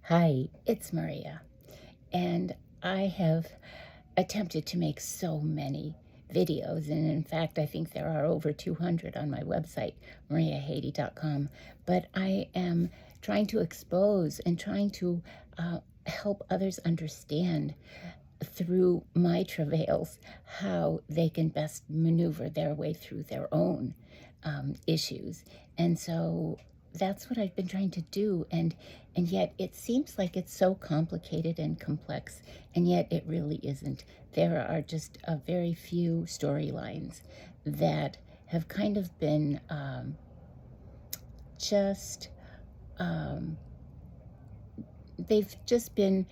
Hi, it's Maria, and I have attempted to make so many videos, and in fact, I think there are over 200 on my website, mariahaiti.com. But I am trying to expose and trying to help others understand through my travails how they can best maneuver their way through their own issues. And so that's what I've been trying to do. And yet it seems like it's so complicated and complex, and yet it really isn't. There are just a very few storylines that have kind of been just, um, they've just been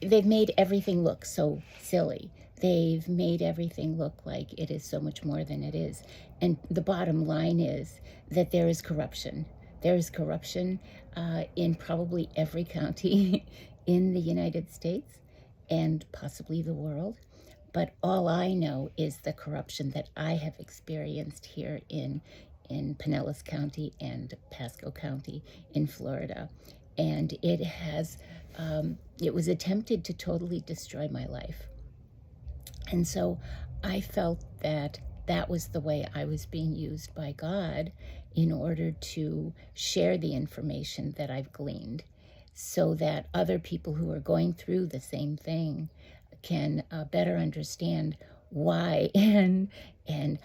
they've made everything look so silly. They've made everything look like it is so much more than it is. And the bottom line is that there is corruption. There is corruption in probably every county in the United States and possibly the world. But all I know is the corruption that I have experienced here in Pinellas County and Pasco County in Florida. And it was attempted to totally destroy my life. And so I felt that that was the way I was being used by God in order to share the information that I've gleaned so that other people who are going through the same thing can better understand why and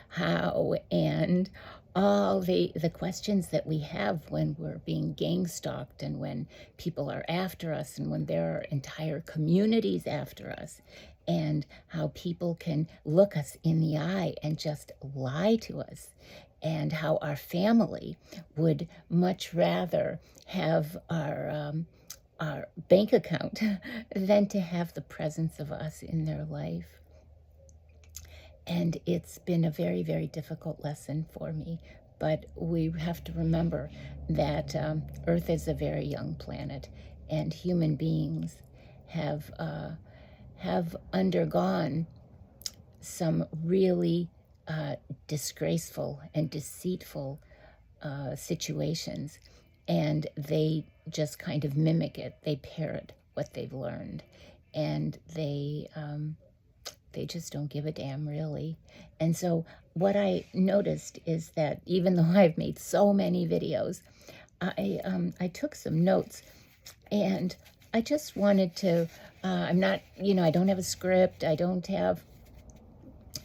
how and all the questions that we have when we're being gang stalked and when people are after us and when there are entire communities after us, and how people can look us in the eye and just lie to us, and how our family would much rather have our bank account than to have the presence of us in their life. And it's been a very, very difficult lesson for me. But we have to remember that Earth is a very young planet, and human beings have undergone some really disgraceful and deceitful situations, and they just kind of mimic it. They parrot what they've learned, and they just don't give a damn, really. And so what I noticed is that even though I've made so many videos, I took some notes, and I just wanted to. I'm not, I don't have a script. I don't have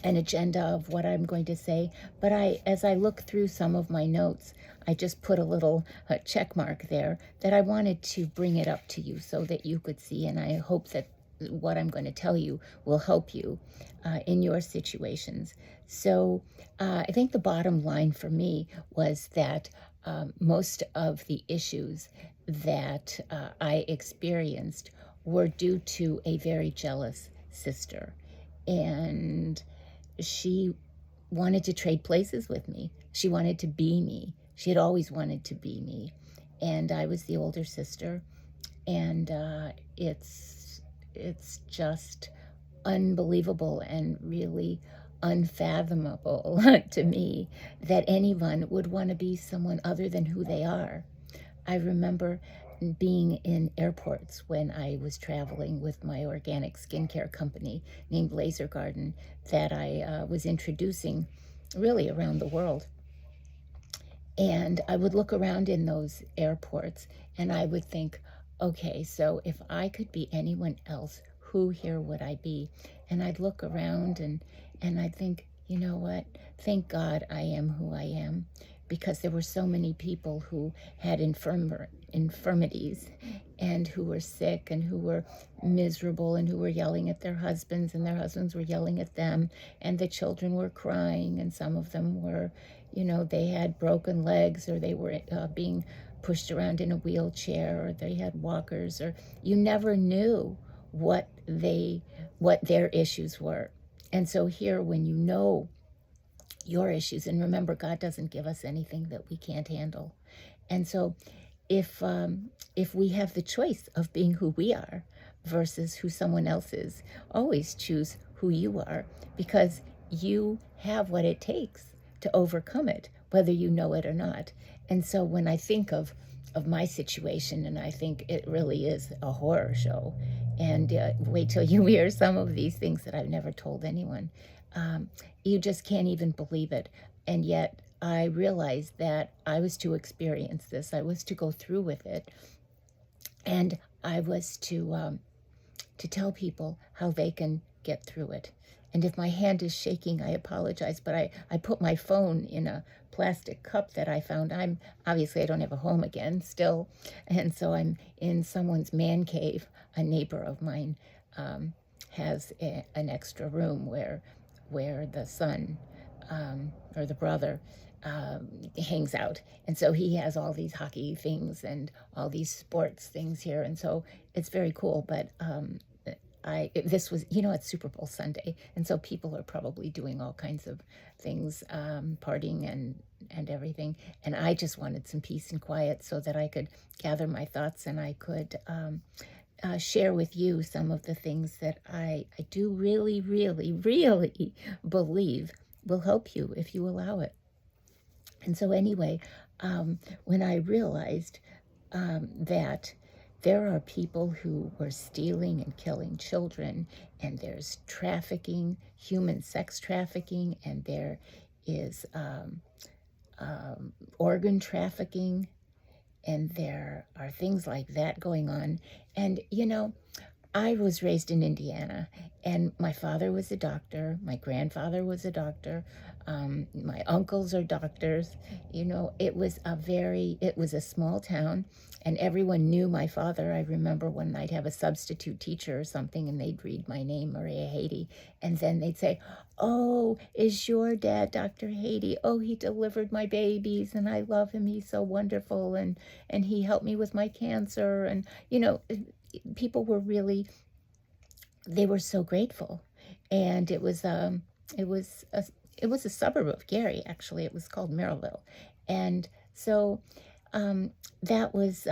an agenda of what I'm going to say, but as I look through some of my notes, I just put a little check mark there that I wanted to bring it up to you so that you could see, and I hope that what I'm going to tell you will help you in your situations. So I think the bottom line for me was that most of the issues that I experienced were due to a very jealous sister. And she wanted to trade places with me. She wanted to be me. She had always wanted to be me. And I was the older sister. And it's just unbelievable and really unfathomable to me that anyone would want to be someone other than who they are. I remember being in airports when I was traveling with my organic skincare company named Laser Garden that I was introducing really around the world. And I would look around in those airports and I would think, okay, so if I could be anyone else, who here would I be? And I'd look around and I'd think, you know what? Thank God I am who I am, because there were so many people who had infirmities and who were sick and who were miserable and who were yelling at their husbands, and their husbands were yelling at them, and the children were crying, and some of them were, they had broken legs, or they were being pushed around in a wheelchair, or they had walkers, or you never knew what their issues were. And so here, when you know your issues, and remember, God doesn't give us anything that we can't handle. And so if we have the choice of being who we are versus who someone else is, always choose who you are, because you have what it takes to overcome it, whether you know it or not. And so when I think of of my situation, and I think it really is a horror show. And wait till you hear some of these things that I've never told anyone. Um, you just can't even believe it. And yet I realized that I was to experience this. I was to go through with it, and I was to tell people how they can get through it. And if my hand is shaking, I apologize, but I put my phone in a plastic cup that I found. I don't have a home again still, and so I'm in someone's man cave. A neighbor of mine has an extra room where the son or the brother hangs out. And so he has all these hockey things and all these sports things here. And so it's very cool. But this was, it's Super Bowl Sunday. And so people are probably doing all kinds of things, partying and everything. And I just wanted some peace and quiet so that I could gather my thoughts and I could share with you some of the things that I do really, really, really believe will help you if you allow it. And so anyway, when I realized that there are people who were stealing and killing children, and there's trafficking, human sex trafficking, and there is organ trafficking, and there are things like that going on. And, I was raised in Indiana, and my father was a doctor. My grandfather was a doctor. My uncles are doctors. It was a small town, and everyone knew my father. I remember when I'd have a substitute teacher or something, and they'd read my name, Maria Haiti, and then they'd say, "Oh, is your dad Dr. Haiti? Oh, he delivered my babies, and I love him. He's so wonderful, and he helped me with my cancer." And people were really, they were so grateful. And it was a suburb of Gary, actually. It was called Merrillville. And so that's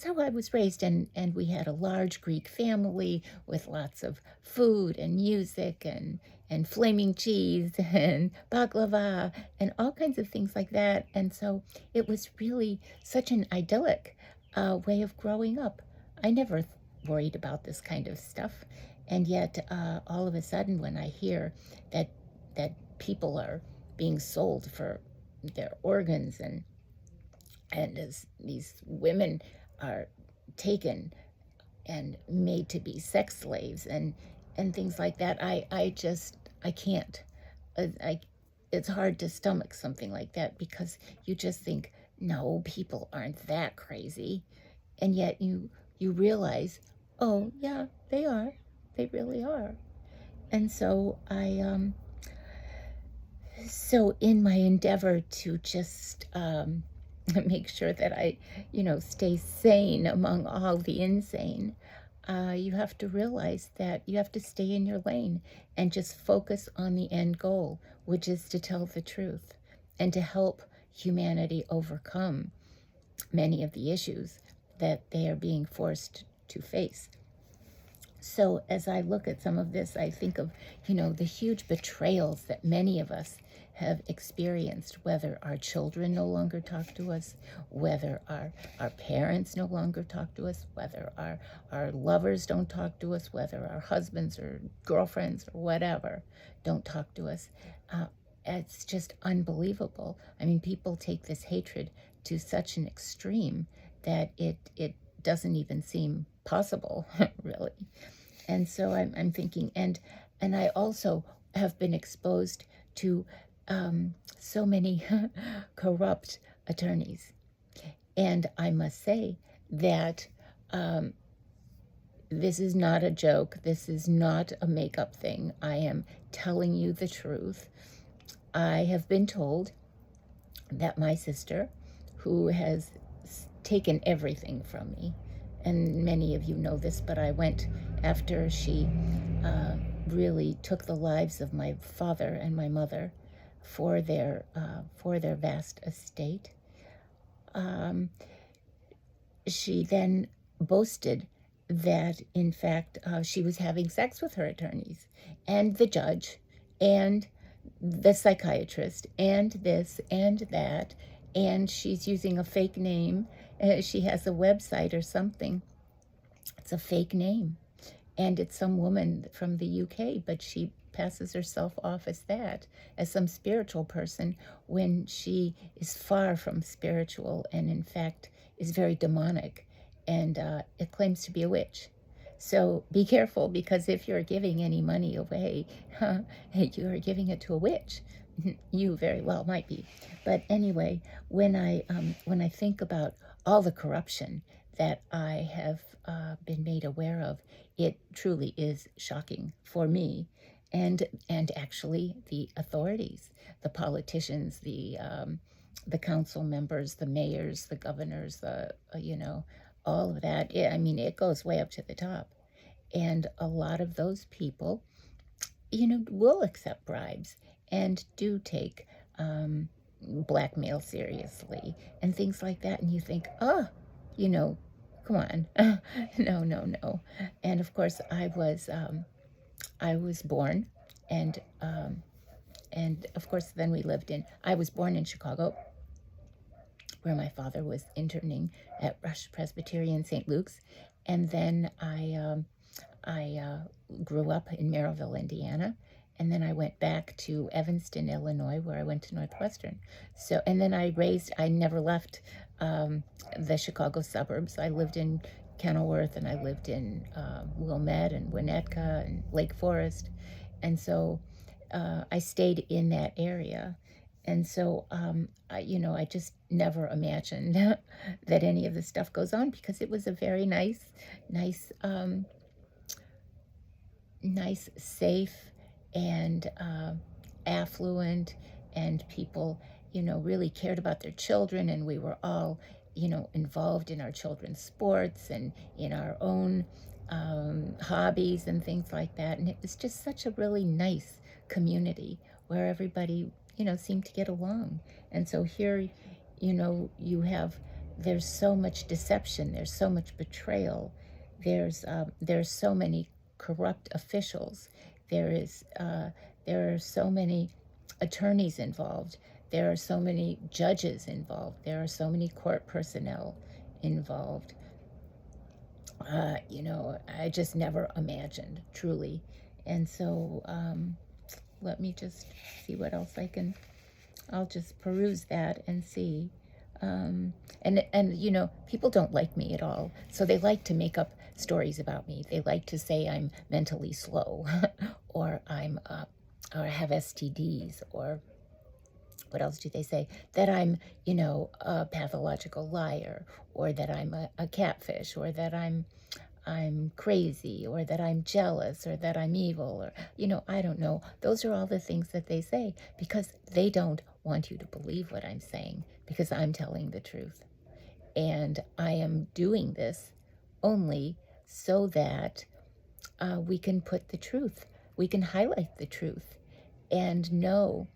how I was raised. And we had a large Greek family with lots of food and music and flaming cheese and baklava and all kinds of things like that. And so it was really such an idyllic way of growing up. I never worried about this kind of stuff. And yet, all of a sudden, when I hear that people are being sold for their organs, and as these women are taken and made to be sex slaves and things like that, I can't. It's hard to stomach something like that, because you just think, no, people aren't that crazy. And yet you realize, oh yeah, they are. They really are. And so so in my endeavor to just make sure that I, stay sane among all the insane, you have to realize that you have to stay in your lane and just focus on the end goal, which is to tell the truth and to help humanity overcome many of the issues that they are being forced to face. So as I look at some of this, I think of, the huge betrayals that many of us have experienced, whether our children no longer talk to us, whether our parents no longer talk to us, whether our lovers don't talk to us, whether our husbands or girlfriends or whatever don't talk to us. It's just unbelievable. I mean, people take this hatred to such an extreme that it doesn't even seem possible, really. And so I'm thinking, and I also have been exposed to so many corrupt attorneys. And I must say that this is not a joke. This is not a make-up thing. I am telling you the truth. I have been told that my sister, who has taken everything from me, and many of you know this, but I went after she really took the lives of my father and my mother for their vast estate. She then boasted that, in fact, she was having sex with her attorneys and the judge and the psychiatrist and this and that, and she's using a fake name, She has a website or something. It's a fake name, and it's some woman from the UK, but she passes herself off as that, as some spiritual person, when she is far from spiritual and, in fact, is very demonic, and it claims to be a witch. So be careful, because if you're giving any money away, you are giving it to a witch. You very well might be. But anyway, when I think about all the corruption that I have been made aware of, it truly is shocking for me, and actually the authorities, the politicians, the council members, the mayors, the governors, the all of that. I mean, it goes way up to the top, and a lot of those people, will accept bribes and do take blackmail seriously and things like that. And you think, oh, you know, come on, no, no, no. And of course, I was born, and of course, then we lived in. I was born in Chicago, where my father was interning at Rush Presbyterian St. Luke's, and then I grew up in Maryville, Indiana, and then I went back to Evanston, Illinois, where I went to Northwestern. So, and then I never left the Chicago suburbs. I lived in Kenilworth, and I lived in Wilmette and Winnetka and Lake Forest, and so I stayed in that area. And so, I just never imagined that any of this stuff goes on, because it was a very nice, nice, safe, and affluent, and people, really cared about their children, and we were all, involved in our children's sports and in our own hobbies and things like that. And it was just such a really nice community where everybody, seemed to get along. And so here, there's so much deception, there's so much betrayal, there's so many corrupt officials, there are so many attorneys involved, there are so many judges involved, there are so many court personnel involved. I just never imagined, truly. And so let me just see what else I'll just peruse that and see. And people don't like me at all, so they like to make up stories about me. They like to say I'm mentally slow, or or have STDs, or what else do they say? That I'm, a pathological liar, or that I'm a catfish, or that I'm crazy, or that I'm jealous, or that I'm evil, or, I don't know. Those are all the things that they say, because they don't want you to believe what I'm saying, because I'm telling the truth. And I am doing this only so that we can put the truth, we can highlight the truth, and know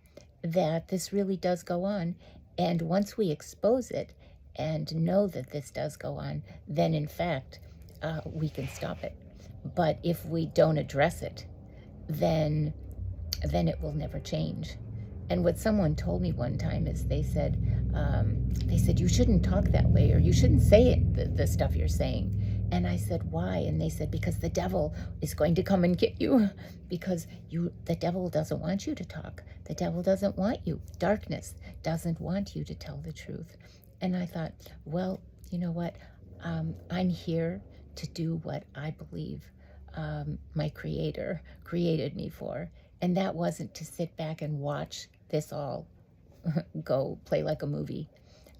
that this really does go on. And once we expose it and know that this does go on, then in fact, we can stop it. But if we don't address it, then it will never change. And what someone told me one time is they said, you shouldn't talk that way, or you shouldn't say it, the stuff you're saying. And I said, why? And they said, because the devil is going to come and get you, because the devil doesn't want you to talk. The devil doesn't want you. Darkness doesn't want you to tell the truth. And I thought, well, you know what? I'm here to do what I believe my Creator created me for. And that wasn't to sit back and watch this all go play like a movie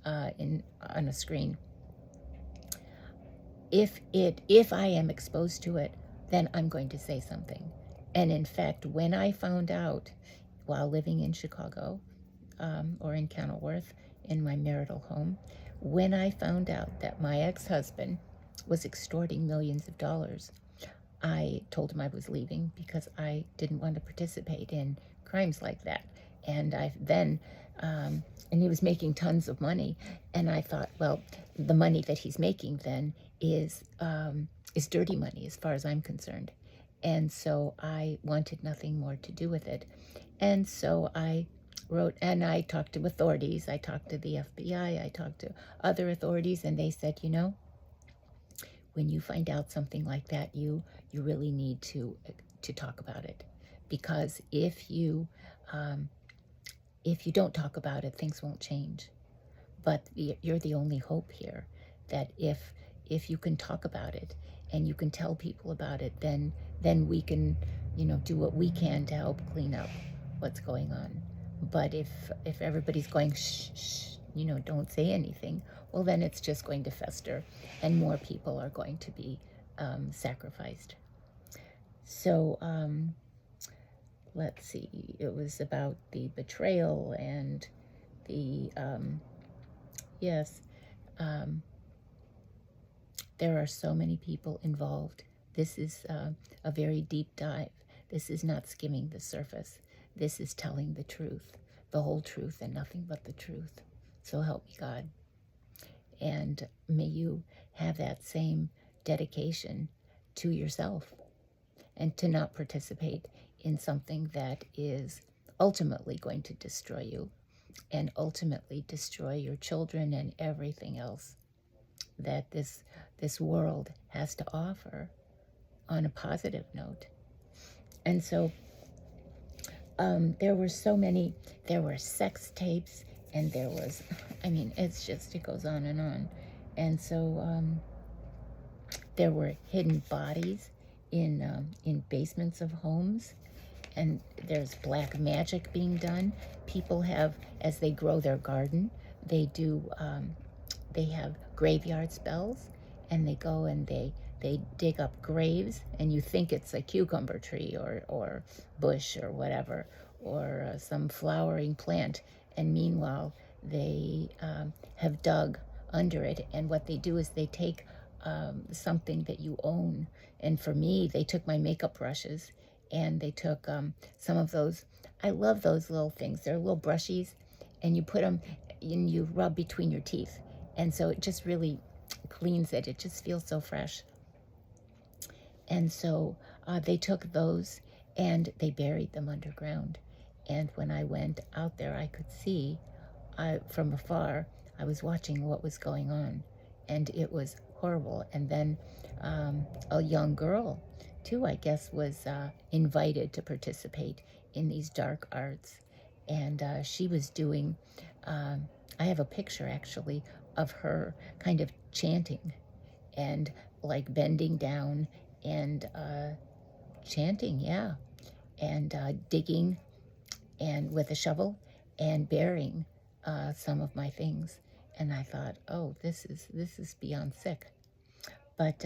on a screen. If I am exposed to it, then I'm going to say something. And in fact, when I found out while living in Chicago or in Kenilworth in my marital home, when I found out that my ex-husband was extorting millions of dollars, I told him I was leaving, because I didn't want to participate in crimes like that. And and he was making tons of money. And I thought, well, the money that he's making then is dirty money as far as I'm concerned. And so I wanted nothing more to do with it. And so I wrote, and I talked to authorities. I talked to the FBI. I talked to other authorities, and they said, when you find out something like that, you really need to talk about it, because if you don't talk about it, things won't change. But you're the only hope here. That if you can talk about it and you can tell people about it, then we can do what we can to help clean up what's going on. But if everybody's going shh, shh, don't say anything, well, then it's just going to fester, and more people are going to be sacrificed. So let's see. It was about the betrayal and the yes. There are so many people involved. This is a very deep dive. This is not skimming the surface. This is telling the truth, the whole truth, and nothing but the truth. So help me God. And may you have that same dedication to yourself, and to not participate in something that is ultimately going to destroy you, and ultimately destroy your children and everything else that this world has to offer on a positive note. And so there were sex tapes, and there was, it goes on and on. And so there were hidden bodies in basements of homes, and there's black magic being done. People have, as they grow their garden, they have graveyard spells, and they go and they dig up graves, and you think it's a cucumber tree or bush or whatever, or some flowering plant, and meanwhile they have dug under it, and what they do is they take something that you own. And for me, they took my makeup brushes, and they took some of those. I love those little things. They're little brushies, and you put them and you rub between your teeth, and so it just really cleans it. It just feels so fresh. And so they took those and they buried them underground. And when I went out there, I could see from afar. I was watching what was going on, and it was horrible. And then a young girl, too, I guess, was invited to participate in these dark arts. And she was doing, I have a picture actually of her kind of chanting and like bending down and chanting, yeah, and digging and with a shovel and burying some of my things. And I thought, oh, this is beyond sick. But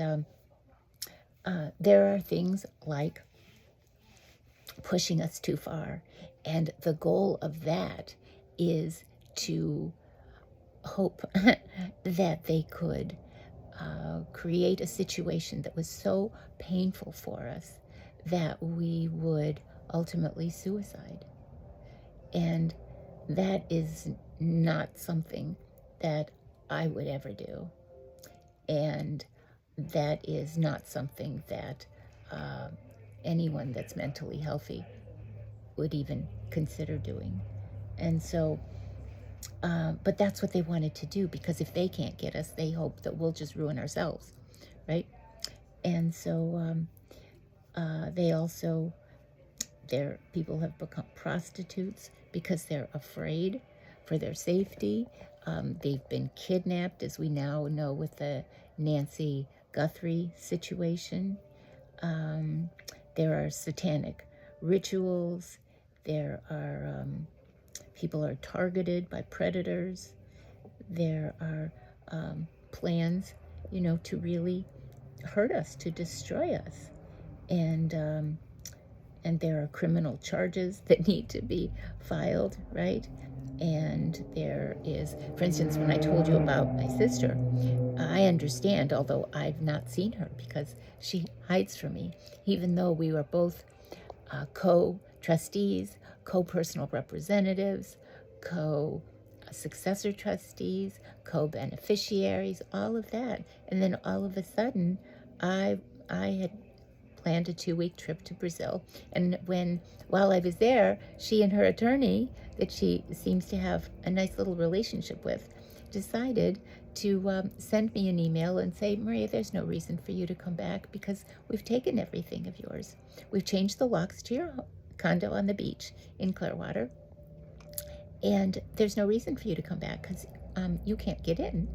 there are things like pushing us too far, and the goal of that is to hope that they could create a situation that was so painful for us that we would ultimately suicide. And that is not something that I would ever do. And that is not something that anyone that's mentally healthy would even consider doing. And so, but that's what they wanted to do, because if they can't get us, they hope that we'll just ruin ourselves, right? And so people have become prostitutes because they're afraid for their safety. They've been kidnapped, as we now know with the Nancy Guthrie situation. There are satanic rituals. There are people are targeted by predators. There are plans, to really hurt us, to destroy us, and there are criminal charges that need to be filed, right? And there is, for instance, when I told you about my sister, I understand, although I've not seen her because she hides from me, even though we were both co-trustees, co-personal representatives, co-successor trustees, co-beneficiaries, all of that. And then all of a sudden, I had planned a 2-week trip to Brazil. And while I was there, she and her attorney, that she seems to have a nice little relationship with, decided to send me an email and say, Maria, there's no reason for you to come back because we've taken everything of yours. We've changed the locks to your condo on the beach in Clearwater, and there's no reason for you to come back because you can't get in.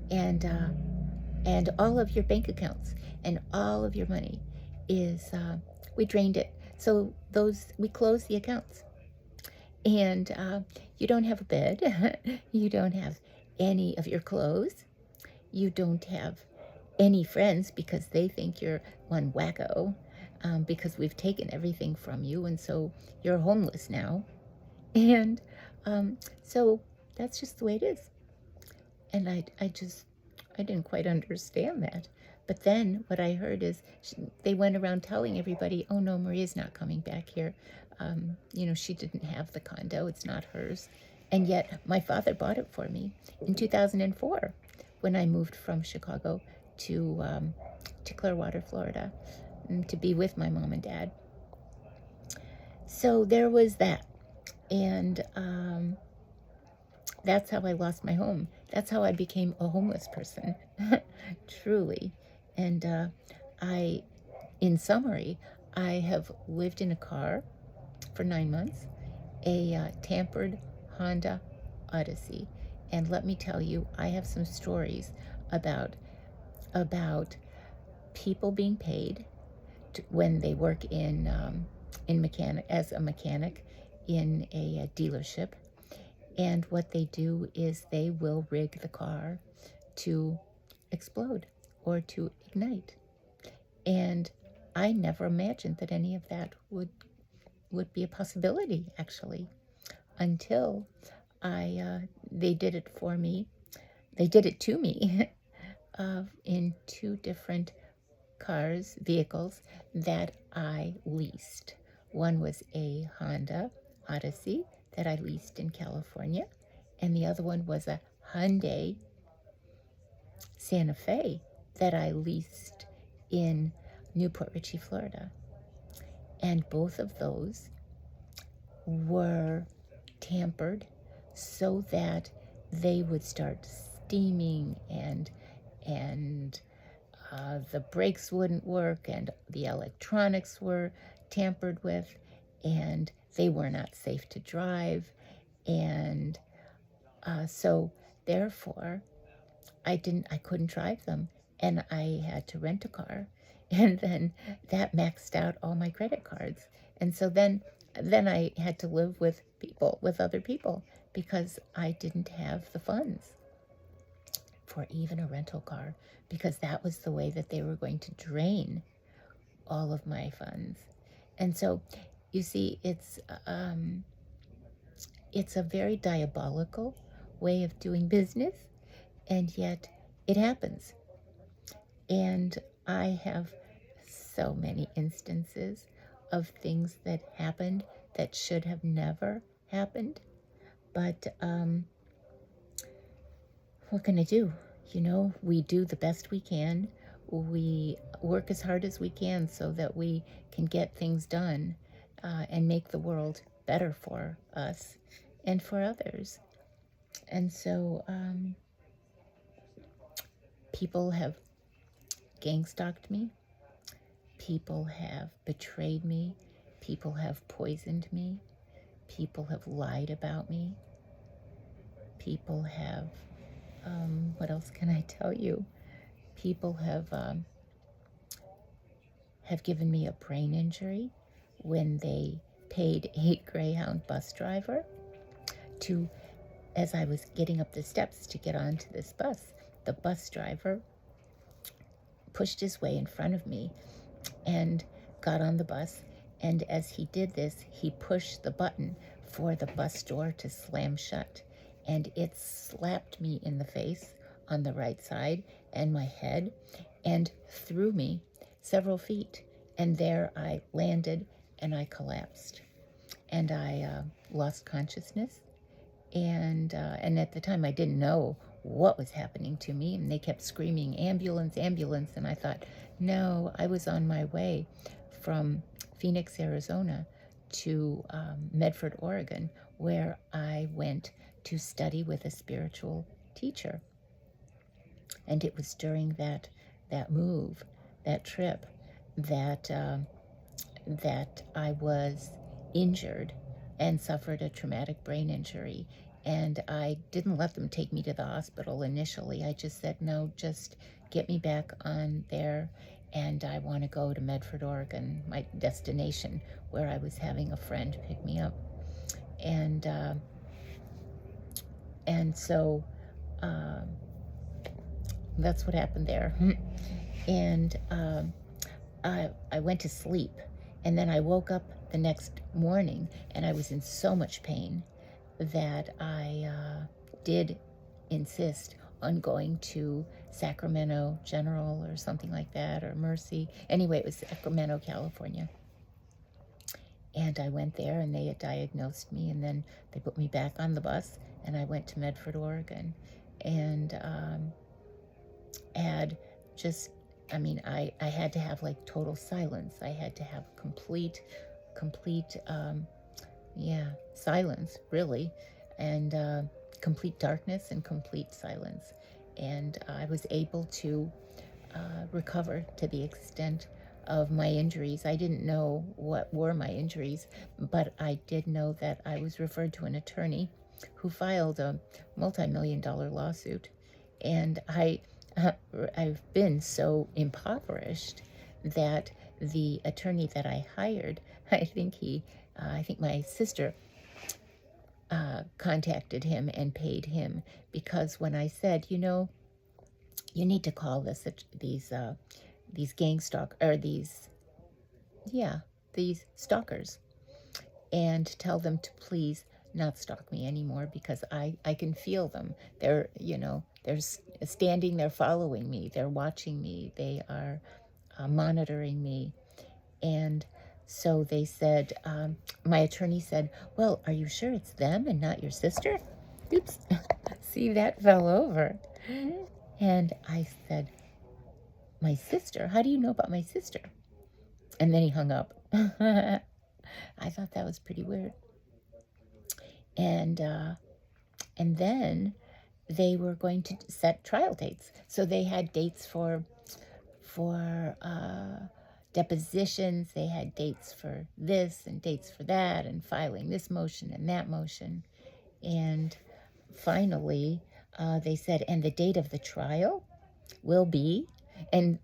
And all of your bank accounts and all of your money is, we drained it. So we closed the accounts. And you don't have a bed. You don't have any of your clothes. You don't have any friends because they think you're one wacko, because we've taken everything from you, and so you're homeless now. And so that's just the way it is. And I didn't quite understand that. But then what I heard is they went around telling everybody, oh no, Maria's not coming back here. She didn't have the condo. It's not hers. And yet my father bought it for me in 2004 when I moved from Chicago to Clearwater, Florida, to be with my mom and dad. So there was that. And that's how I lost my home. That's how I became a homeless person, truly. And in summary, I have lived in a car for 9 months, a tampered Honda Odyssey. And let me tell you, I have some stories about people being paid when they work as a mechanic in a dealership. And what they do is they will rig the car to explode or to ignite. And I never imagined that any of that would be a possibility, actually, until they did it for me. They did it to me in 2 different vehicles that I leased. One was a Honda Odyssey that I leased in California, and the other one was a Hyundai Santa Fe that I leased in Newport Richey, Florida. And both of those were tampered so that they would start steaming, and the brakes wouldn't work, and the electronics were tampered with, and they were not safe to drive. And so therefore I couldn't drive them, and I had to rent a car, and then that maxed out all my credit cards. And so then I had to live with other people, because I didn't have the funds for even a rental car, because that was the way that they were going to drain all of my funds. And so you see, it's a very diabolical way of doing business, and yet it happens. And I have so many instances of things that happened that should have never happened. But what can I do? We do the best we can. We work as hard as we can so that we can get things done and make the world better for us and for others. And so people have gang-stalked me. People have betrayed me. People have poisoned me. People have lied about me. People have, what else can I tell you? People have given me a brain injury when they paid a Greyhound bus driver to, as I was getting up the steps to get onto this bus, the bus driver pushed his way in front of me and got on the bus. And as he did this, he pushed the button for the bus door to slam shut. And it slapped me in the face on the right side and my head and threw me several feet. And there I landed and I collapsed. And I lost consciousness. And at the time I didn't know what was happening to me, and they kept screaming, ambulance, ambulance, and I thought, no, I was on my way from Phoenix, Arizona to Medford, Oregon, where I went to study with a spiritual teacher. And it was during that move, that trip, that that I was injured and suffered a traumatic brain injury. And I didn't let them take me to the hospital initially. I just said, no, just get me back on there. And I want to go to Medford, Oregon, my destination, where I was having a friend pick me up. And so that's what happened there. And I went to sleep, and then I woke up the next morning, and I was in so much pain that I did insist on going to Sacramento General or something like that, or Mercy. Anyway, it was Sacramento, California. And I went there, and they had diagnosed me, and then they put me back on the bus, and I went to Medford, Oregon, and had just, I had to have like total silence. I had to have complete, silence, really, and complete darkness and complete silence. And I was able to recover to the extent of my injuries. I didn't know what were my injuries, but I did know that I was referred to an attorney who filed a multi-million-dollar lawsuit. And I've been so impoverished that the attorney that I hired, I think my sister contacted him and paid him, because when I said, you need to call these gang stalk, or these stalkers, and tell them to please not stalk me anymore, because I can feel them. They're standing, they're following me, they're watching me, they are monitoring me. And so they said, my attorney said, well, are you sure it's them and not your sister? Oops. See, that fell over. And I said, my sister? How do you know about my sister? And then he hung up. I thought that was pretty weird. And then they were going to set trial dates. So they had dates for depositions. They had dates for this and dates for that, and filing this motion and that motion. And finally, they said, and the date of the trial will be, and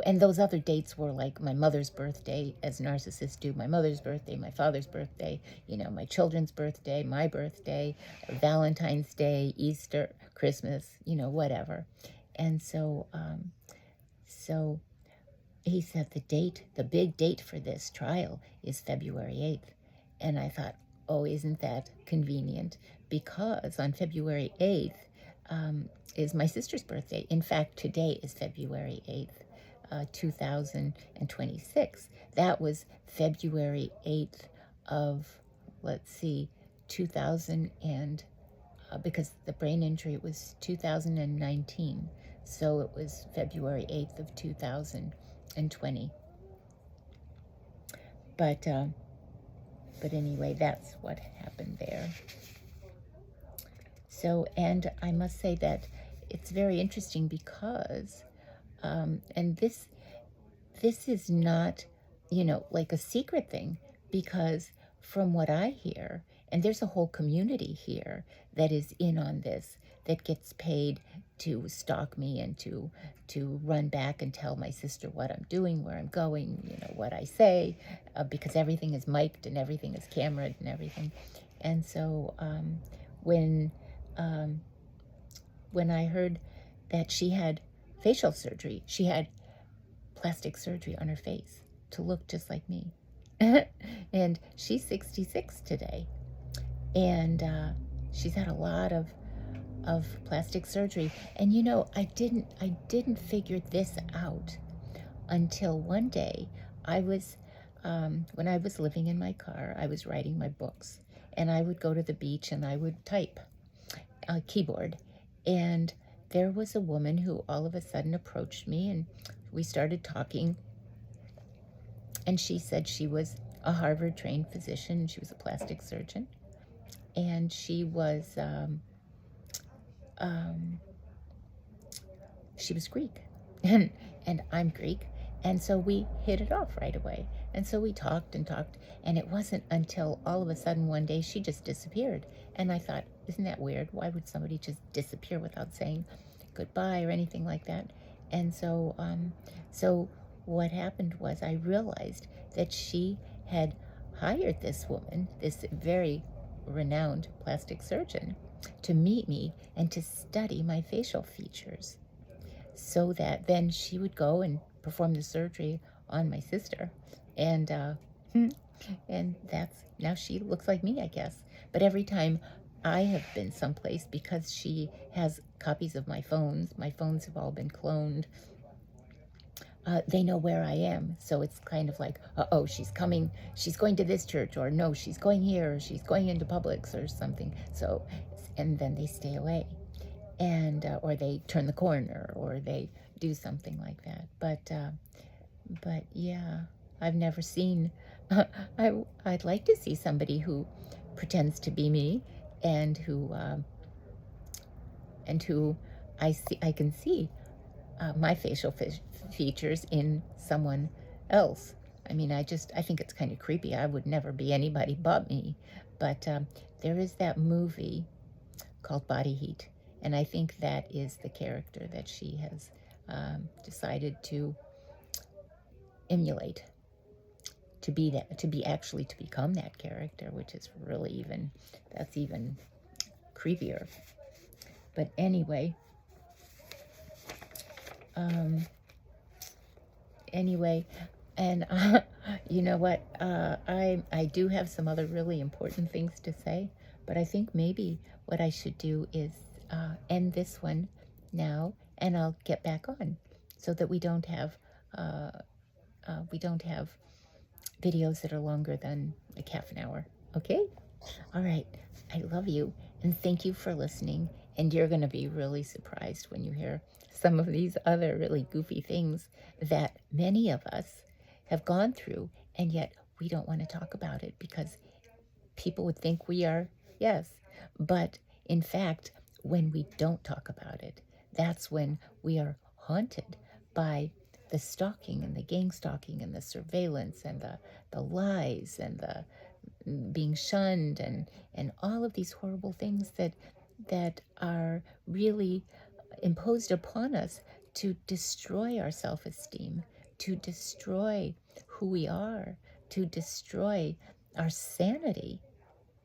those other dates were like my mother's birthday, as narcissists do, my mother's birthday, my father's birthday, my children's birthday, my birthday, Valentine's Day, Easter, Christmas, whatever. And so he said the big date for this trial is February 8th. And I thought, oh, isn't that convenient? Because on February 8th is my sister's birthday. In fact, today is February 8th, 2026. That was February 8th of, 2000, and because the brain injury was 2019. So it was February 8th of 2020. But anyway, that's what happened there. So, and I must say that it's very interesting because, and this is not, like a secret thing, because from what I hear, and there's a whole community here that is in on this, that gets paid to stalk me and to run back and tell my sister what I'm doing, where I'm going, what I say, because everything is mic'd and everything is cameraed and everything. And so when I heard that she had facial surgery, she had plastic surgery on her face to look just like me. And she's 66 today. And she's had a lot of plastic surgery. And I didn't figure this out until one day I was, when I was living in my car, I was writing my books, and I would go to the beach and I would type a keyboard. And there was a woman who all of a sudden approached me, and we started talking. And she said she was a Harvard trained physician. She was a plastic surgeon. And um, she was Greek. And I'm Greek. And so we hit it off right away. And so we talked and talked. And it wasn't until all of a sudden one day she just disappeared. And I thought, isn't that weird? Why would somebody just disappear without saying goodbye or anything like that? And so what happened was I realized that she had hired this woman, this very renowned plastic surgeon, to meet me and to study my facial features so that then she would go and perform the surgery on my sister. And and that's, now she looks like me, I guess. But every time I have been someplace, because she has copies of my phones have all been cloned. They know where I am. So it's kind of like, oh, she's going to this church, or no, she's going here, or she's going into Publix or something. So, and then they stay away, and or they turn the corner, or they do something like that. But yeah, I've never seen. I'd like to see somebody who pretends to be me, and who I can see my facial features in someone else. I mean, I think it's kind of creepy. I would never be anybody but me. But there is that movie called Body Heat, and I think that is the character that she has decided to emulate, to be that, to become that character, which is really even creepier. But anyway, um, anyway, and you know what? I do have some other really important things to say, but I think maybe what I should do is end this one now, and I'll get back on, so that uh, we don't have videos that are longer than like half an hour. Okay? All right. I love you, and thank you for listening. And you're going to be really surprised when you hear some of these other really goofy things that many of us have gone through, and yet we don't want to talk about it because people would think we are, yes. But in fact, when we don't talk about it, that's when we are haunted by the stalking and the gang stalking and the surveillance and the lies and the being shunned, and all of these horrible things that are really imposed upon us to destroy our self-esteem, to destroy who we are, to destroy our sanity,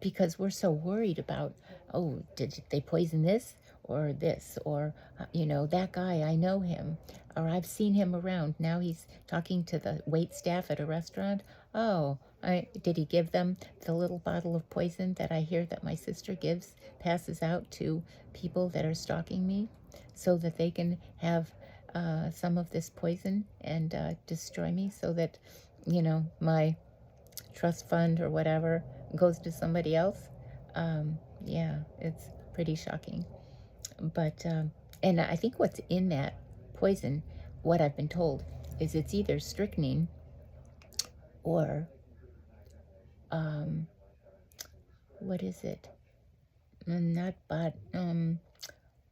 because we're so worried about, oh, did they poison this or this, or that guy, I know him, or I've seen him around, now he's talking to the wait staff at a restaurant. Oh, did he give them the little bottle of poison that I hear that my sister passes out to people that are stalking me, so that they can have some of this poison and destroy me, so that my trust fund or whatever goes to somebody else. Yeah, it's pretty shocking. But and I think what's in that poison, what I've been told, is it's either strychnine or what is it? Not bot.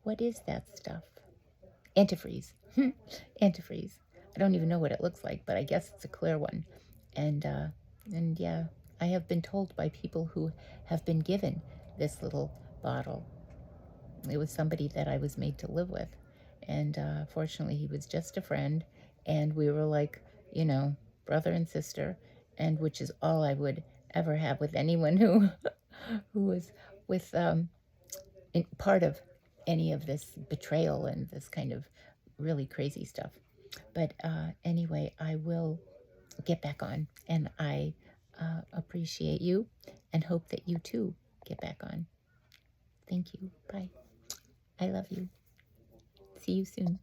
What is that stuff? Antifreeze. Antifreeze. I don't even know what it looks like, but I guess it's a clear one. And yeah, I have been told by people who have been given this little bottle. It was somebody that I was made to live with, and fortunately he was just a friend, and we were like, brother and sister, and which is all I would ever have with anyone who who was with part of any of this betrayal and this kind of really crazy stuff. But anyway, I will get back on, and I appreciate you and hope that you too get back on. Thank you. Bye. I love you. See you soon.